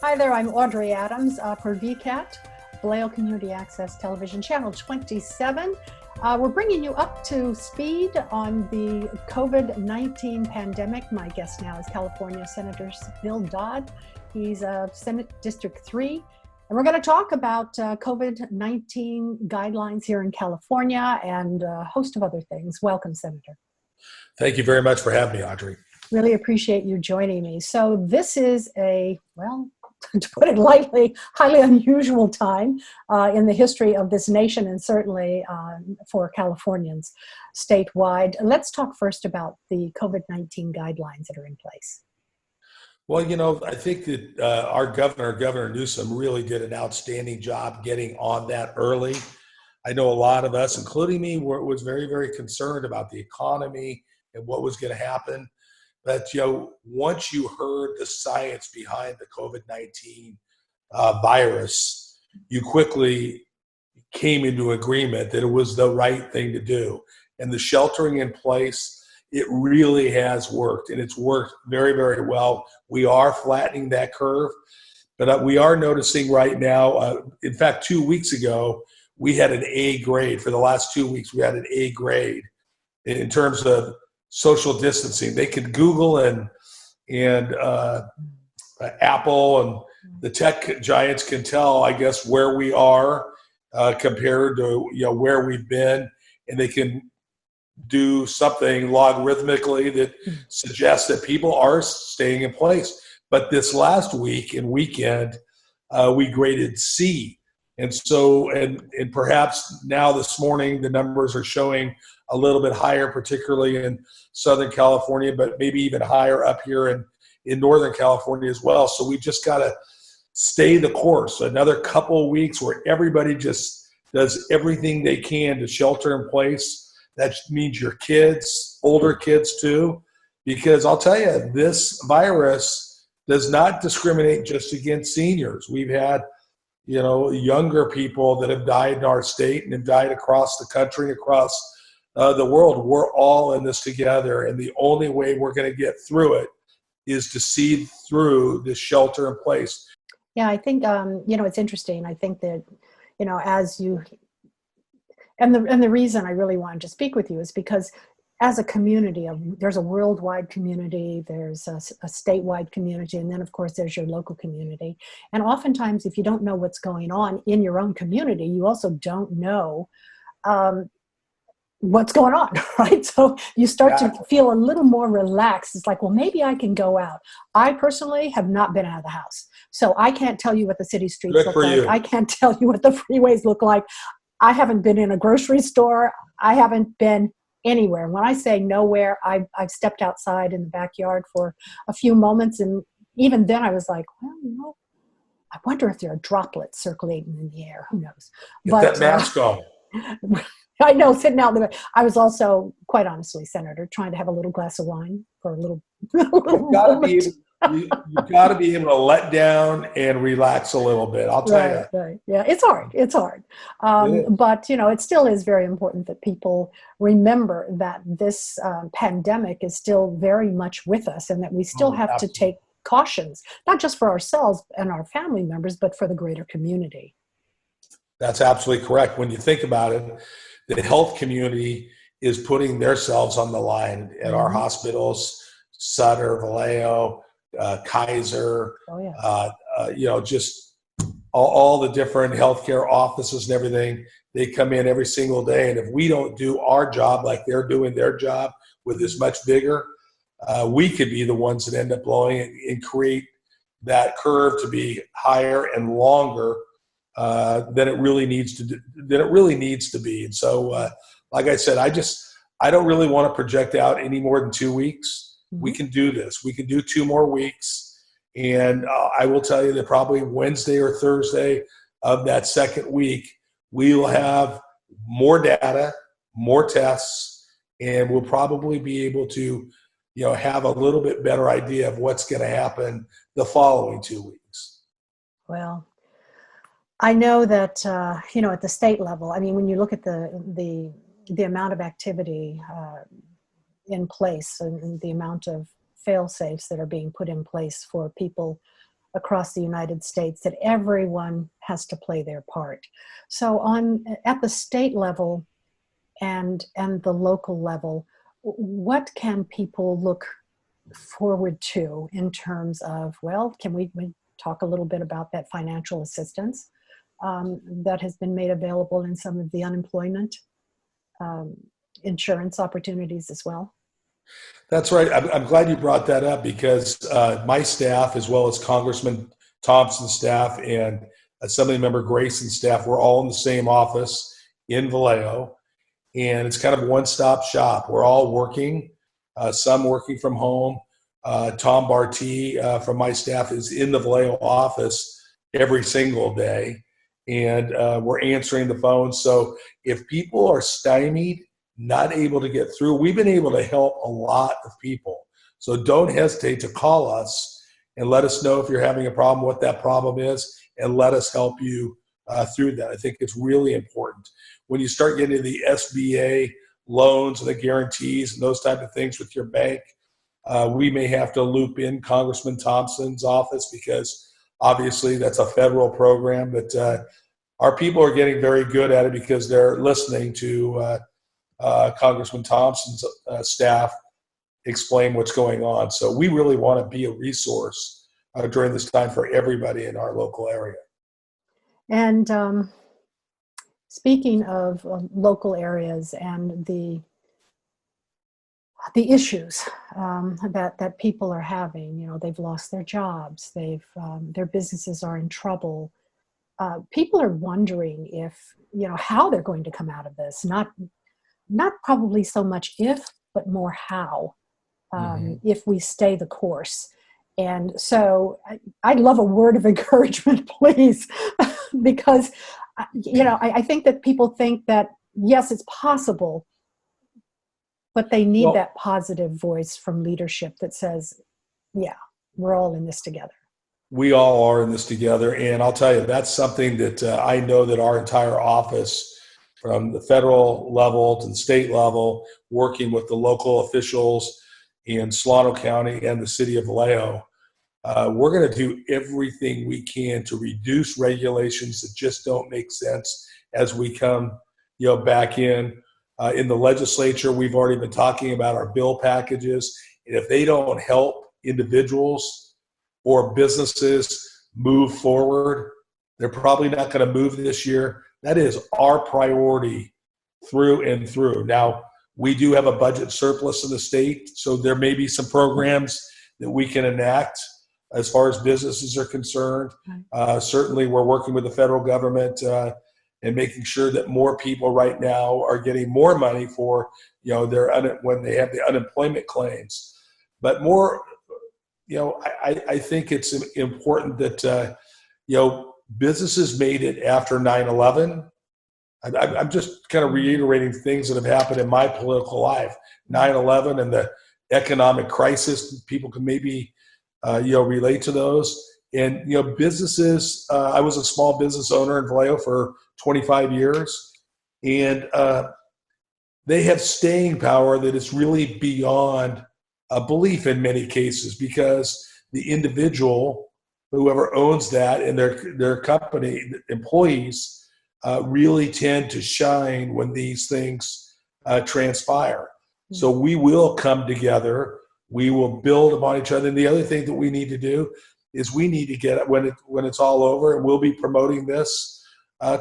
Hi there, I'm Audrey Adams for VCAT, Vallejo Community Access Television, Channel 27. We're bringing you up to speed on the COVID-19 pandemic. My guest now is California Senator Bill Dodd. He's Senate District 3. And we're going to talk about COVID-19 guidelines here in California and a host of other things. Welcome, Senator. Thank you very much for having me, Audrey. Really appreciate you joining me. So this is a, well, to put it lightly, highly unusual time in the history of this nation and certainly for Californians statewide. Let's talk first about the COVID-19 guidelines that are in place. Well, you know, I think that our Governor Newsom, really did an outstanding job getting on that early. I know a lot of us, including me, was very, very concerned about the economy and what was going to happen. But, you know, once you heard the science behind the COVID-19 virus, you quickly came into agreement that it was the right thing to do. And the sheltering in place, it really has worked, and it's worked very, very well. We are flattening that curve, but we are noticing right now, in fact, 2 weeks ago, we had an A grade. For the last 2 weeks, we had an A grade in terms of social distancing. They could Google and Apple and the tech giants can tell, I guess, where we are compared to where we've been, and they can do something logarithmically that suggests that people are staying in place. But this last week and weekend, we graded C. And so, and perhaps now this morning, the numbers are showing a little bit higher, particularly in Southern California, but maybe even higher up here in Northern California as well. So we just got to stay the course. Another couple of weeks where everybody just does everything they can to shelter in place. That means your kids, older kids too, because I'll tell you, this virus does not discriminate just against seniors. We've had younger people that have died in our state and have died across the country, across the world. We're all in this together, and the only way we're going to get through it is to see through this shelter in place. Yeah, I think it's interesting. I think that as you and the reason I really wanted to speak with you is because as a community, there's a worldwide community, there's a statewide community, and then of course there's your local community. And oftentimes, if you don't know what's going on in your own community, you also don't know what's going on, right? So you start to feel a little more relaxed. It's like, well, maybe I can go out. I personally have not been out of the house, so I can't tell you what the city streets look like. I can't tell you what the freeways look like. I haven't been in a grocery store. I haven't been anywhere. When I say nowhere, I've stepped outside in the backyard for a few moments, and even then I was like, well, I wonder if there are droplets circulating in the air. Who knows? Get that mask on. I know, sitting out there. I was also, quite honestly, Senator, trying to have a little glass of wine for a little moment. You've got to be able to let down and relax a little bit. I'll tell you. Right. Yeah, it's hard. But, it still is very important that people remember that this pandemic is still very much with us and that we still have to take cautions, not just for ourselves and our family members, but for the greater community. That's absolutely correct. When you think about it, the health community is putting themselves on the line at our hospitals, Sutter, Vallejo, Kaiser, just all the different healthcare offices and everything. They come in every single day, and if we don't do our job like they're doing their job with as much vigor, we could be the ones that end up blowing it and create that curve to be higher and longer than it really needs to be. And so, like I said, I don't really want to project out any more than 2 weeks. We can do this. We can do 2 more weeks. And I will tell you that probably Wednesday or Thursday of that second week, we will have more data, more tests, and we'll probably be able to, have a little bit better idea of what's going to happen the following 2 weeks. Well, I know that, at the state level, I mean, when you look at the amount of activity in place and the amount of fail-safes that are being put in place for people across the United States, that everyone has to play their part. So at the state level and the local level, what can people look forward to in terms of, well, can we talk a little bit about that financial assistance that has been made available in some of the unemployment insurance opportunities as well? That's right. I'm glad you brought that up, because my staff, as well as Congressman Thompson's staff and Assemblymember Grayson's staff, we're all in the same office in Vallejo, and it's kind of a one-stop shop. We're all working, some working from home. Tom Barty from my staff is in the Vallejo office every single day, and we're answering the phone. So if people are stymied, not able to get through, we've been able to help a lot of people. So don't hesitate to call us and let us know if you're having a problem, what that problem is, and let us help you through that. I think it's really important. When you start getting into the SBA loans and the guarantees and those type of things with your bank, we may have to loop in Congressman Thompson's office, because obviously that's a federal program. But our people are getting very good at it, because they're listening to Congressman Thompson's staff explain what's going on. So we really want to be a resource during this time for everybody in our local area. And speaking of local areas and the issues that people are having, you know, they've lost their jobs, their businesses are in trouble. People are wondering if, you know, how they're going to come out of this. Not probably so much if, but more how, if we stay the course. And so I'd love a word of encouragement, please, because, you know, I think that people think that, yes, it's possible, but they need that positive voice from leadership that says, yeah, we're all in this together. We all are in this together. And I'll tell you, that's something that I know that our entire office, from the federal level to the state level, working with the local officials in Solano County and the city of Vallejo, we're going to do everything we can to reduce regulations that just don't make sense as we come, you know, back in the legislature. We've already been talking about our bill packages, and if they don't help individuals or businesses move forward, they're probably not going to move this year. That is our priority through and through. Now, we do have a budget surplus in the state, so there may be some programs that we can enact as far as businesses are concerned. Certainly, we're working with the federal government and making sure that more people right now are getting more money for, you know, when they have the unemployment claims. But more, you know, I think it's important that, you know, businesses made it after 9/11. I'm just kind of reiterating things that have happened in my political life. 9/11 and the economic crisis, people can maybe, you know, relate to those. And, you know, businesses, I was a small business owner in Vallejo for 25 years, and they have staying power that is really beyond a belief in many cases, because the individual, whoever owns that, and their company employees really tend to shine when these things transpire. So we will come together. We will build upon each other. And the other thing that we need to do is we need to get, when it's all over, and we'll be promoting this,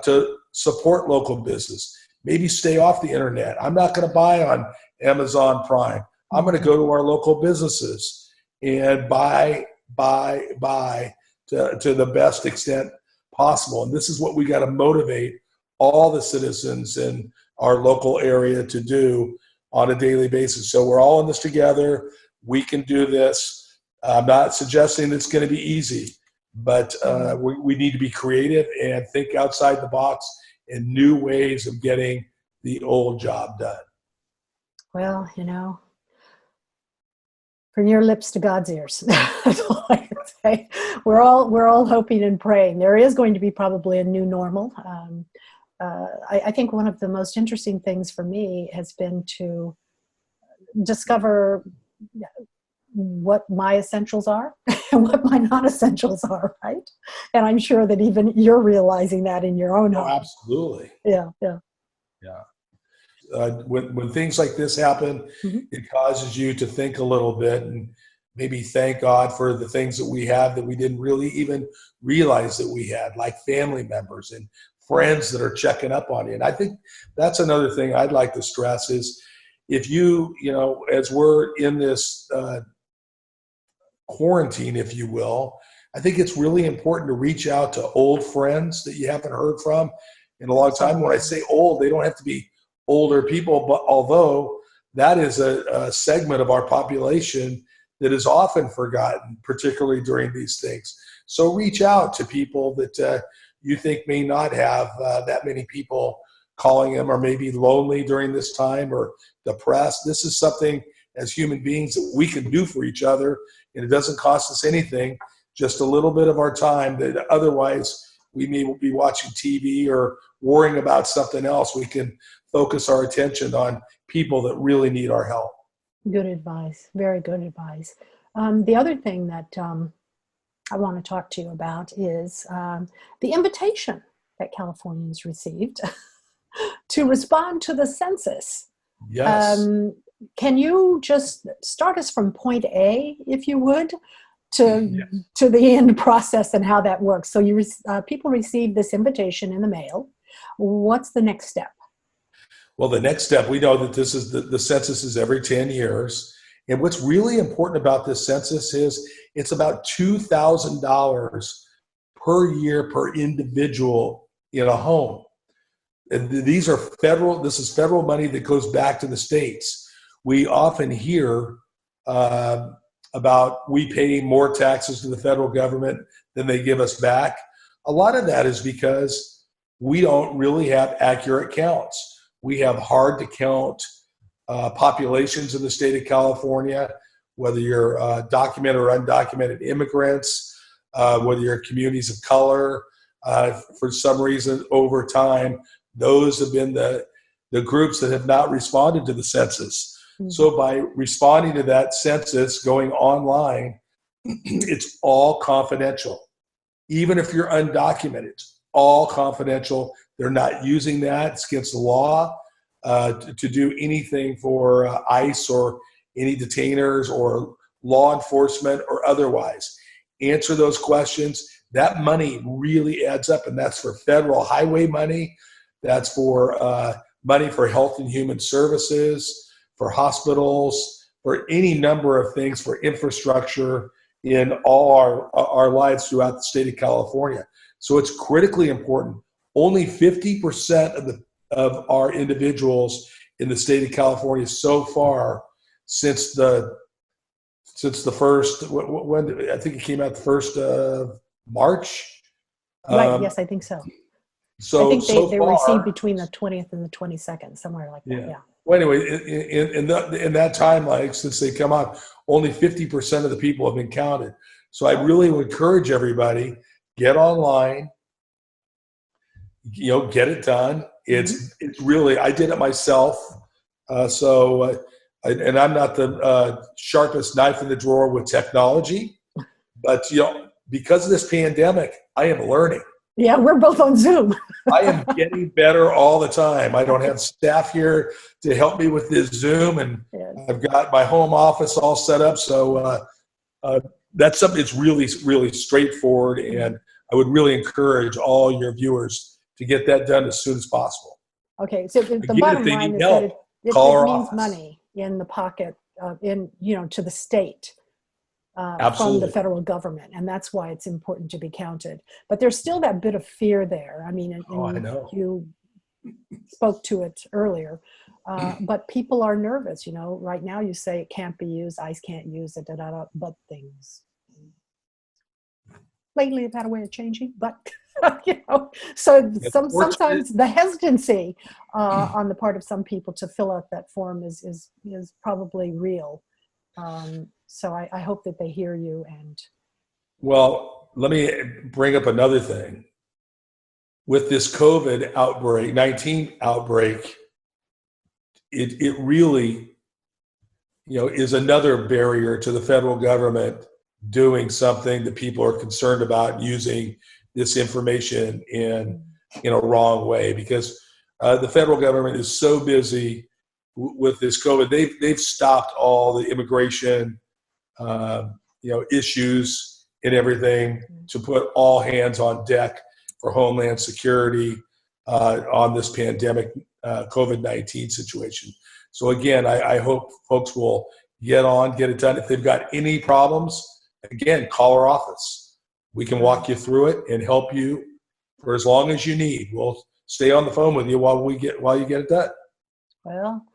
to support local business. Maybe stay off the internet. I'm not going to buy on Amazon Prime. I'm going to go to our local businesses and buy to the best extent possible. And this is what we got to motivate all the citizens in our local area to do on a daily basis. So we're all in this together. We can do this. I'm not suggesting it's going to be easy, but we need to be creative and think outside the box in new ways of getting the old job done. Well, you know, from your lips to God's ears. That's all I can say. We're all hoping and praying. There is going to be probably a new normal. I think one of the most interesting things for me has been to discover what my essentials are and what my non-essentials are, right? And I'm sure that even you're realizing that in your own Oh, home. absolutely. Yeah, yeah. When things like this happen, it causes you to think a little bit and maybe thank God for the things that we have that we didn't really even realize that we had, like family members and friends that are checking up on you. And I think that's another thing I'd like to stress is if you know, as we're in this quarantine, if you will, I think it's really important to reach out to old friends that you haven't heard from in a long time. When I say old, they don't have to be older people, but although that is a segment of our population that is often forgotten, particularly during these things. So reach out to people that you think may not have that many people calling them, or maybe lonely during this time or depressed. This is something as human beings that we can do for each other, and it doesn't cost us anything, just a little bit of our time that otherwise we may be watching TV or worrying about something else. We can focus our attention on people that really need our help. Good advice. Very good advice. The other thing that I want to talk to you about is the invitation that Californians received to respond to the census. Yes. Can you just start us from point A, if you would, to the end process and how that works? So people receive this invitation in the mail. What's the next step? Well, the next step, we know that this is the census is every 10 years. And what's really important about this census is it's about $2,000 per year per individual in a home. And this is federal money that goes back to the states. We often hear about we pay more taxes to the federal government than they give us back. A lot of that is because we don't really have accurate counts. We have hard to count populations in the state of California, whether you're documented or undocumented immigrants, whether you're communities of color. For some reason, over time, those have been the groups that have not responded to the census. Mm-hmm. So by responding to that census, going online, it's all confidential. Even if you're undocumented, it's all confidential. They're not using that. It's against the law to do anything for ICE or any detainers or law enforcement or otherwise. Answer those questions. That money really adds up, and that's for federal highway money. That's for money for health and human services, for hospitals, for any number of things, for infrastructure in all our lives throughout the state of California. So it's critically important. Only 50% of our individuals in the state of California so far since the first, when I think it came out the 1st of March. Right. Yes, I think so. So I think they received between the 20th and the 22nd, somewhere like that. Yeah. Well, anyway, in that time, like since they come out, only 50% of the people have been counted. So I really would encourage everybody, get online, get it done. It's really, I did it myself. And I'm not the sharpest knife in the drawer with technology, but because of this pandemic, I am learning. Yeah, we're both on Zoom. I am getting better all the time. I don't have staff here to help me with this Zoom, and I've got my home office all set up. So that's something that's really, really straightforward, and I would really encourage all your viewers to get that done as soon as possible. Okay, so the bottom line is that it means money in the pocket, to the state. From the federal government, and that's why it's important to be counted. But there's still that bit of fear there. I mean, I know. You spoke to it earlier, but people are nervous. Right now you say it can't be used, ICE can't use it, but things lately have had a way of changing. But so sometimes the hesitancy on the part of some people to fill out that form is probably real. So I hope that they hear you. And well, let me bring up another thing. With this COVID-19 outbreak, it really is another barrier to the federal government doing something that people are concerned about, using this information in a wrong way, because the federal government is so busy with this COVID. They've stopped all the immigration issues and everything to put all hands on deck for Homeland Security on this pandemic COVID-19 situation. So again, I hope folks will get it done. If they've got any problems, again, call our office. We can walk you through it and help you for as long as you need. We'll stay on the phone with you while you get it done. Well,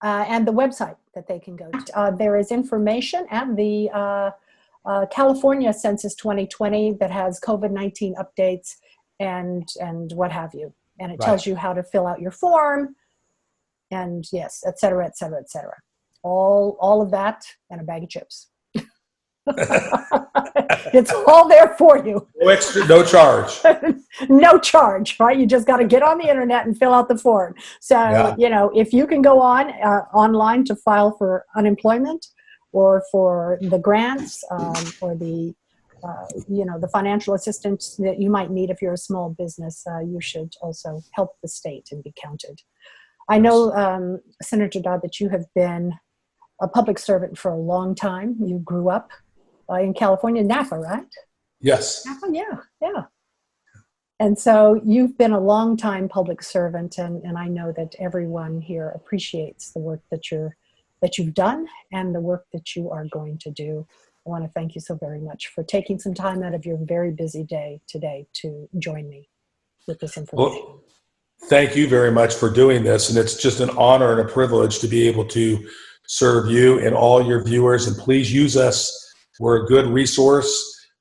and the website that they can go to. There is information at the California Census 2020 that has COVID-19 updates and what have you. And it tells you how to fill out your form, and yes, et cetera, et cetera, et cetera. All of that and a bag of chips. It's all there for you. No extra, no charge. No charge, right? You just got to get on the internet and fill out the form. So, if you can go online to file for unemployment or for the grants or the the financial assistance that you might need if you're a small business, you should also help the state and be counted. I know, Senator Dodd, that you have been a public servant for a long time. You grew up in California, Napa, right? Yes. Napa, yeah. And so you've been a long time public servant, and I know that everyone here appreciates the work that you've done and the work that you are going to do. I want to thank you so very much for taking some time out of your very busy day today to join me with this information. Well, thank you very much for doing this, and it's just an honor and a privilege to be able to serve you and all your viewers, and please use us. We're a good resource.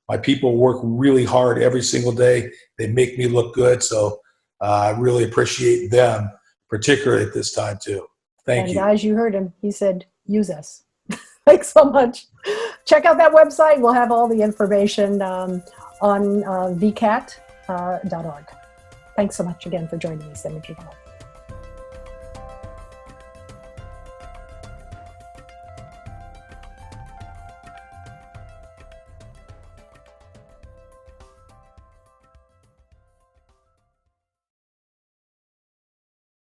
My people work really hard every single day. They make me look good, so I really appreciate them, particularly at this time too. Thank you. And as you heard him, he said, use us. Thanks so much. Check out that website. We'll have all the information on vcat.org. Thanks so much again for joining me, Senator Dodd.